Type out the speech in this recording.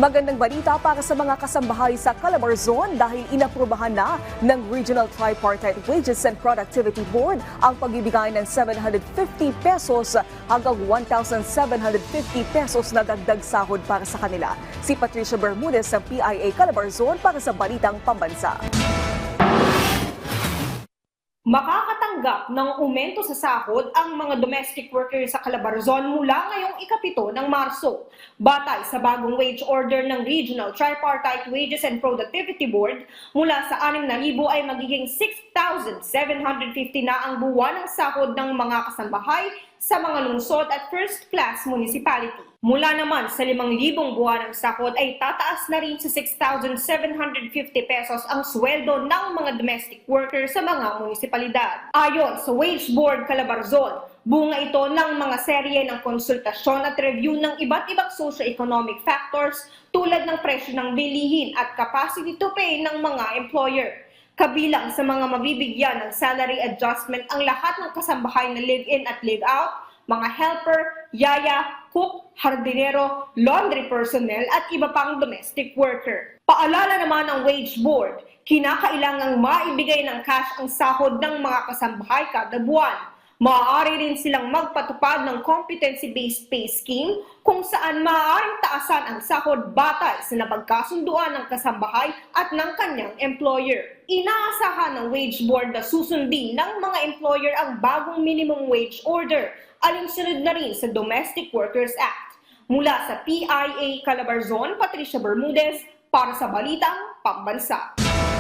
Magandang balita para sa mga kasambahay sa Calabarzon dahil inaprubahan na ng Regional Tripartite Wages and Productivity Board ang pagbibigay ng 750 pesos hanggang 1,750 pesos na dagdag sahod para sa kanila. Si Patricia Bermudez ng PIA Calabarzon para sa Balitang Pambansa. Makakatanggap ng aumento sa sahod ang mga domestic workers sa Calabarzon mula ngayong ika-7 ng Marso. Batay sa bagong wage order ng Regional Tripartite Wages and Productivity Board, mula sa 6,000 ay magiging 6,750 na ang buwan ng sahod ng mga kasambahay sa mga lungsod at first-class municipality. Mula naman sa 5,000 buwan ng sahod ay tataas na rin sa 6,750 pesos ang sweldo ng mga domestic workers sa mga munisipalidad. Ayon sa Wage Board Calabarzon, bunga ito ng mga serye ng konsultasyon at review ng iba't ibang socio-economic factors tulad ng presyo ng bilihin at capacity to pay ng mga employer. Kabilang sa mga mabibigyan ng salary adjustment ang lahat ng kasambahay na live-in at live-out, mga helper, yaya, cook, hardinero, laundry personnel at iba pang domestic worker. Paalala naman ng Wage Board, kinakailangang maibigay ng cash ang sahod ng mga kasambahay kada buwan. Maaari rin silang magpatupad ng competency-based pay scheme kung saan maaaring taasan ang sahod batay sa napagkasunduan ng kasambahay at ng kanyang employer. Inaasahan ng Wage Board na susundin ng mga employer ang bagong minimum wage order, alinsunod na rin sa Domestic Workers Act. Mula sa PIA Calabarzon, Patricia Bermudez para sa Balitang Pambansa.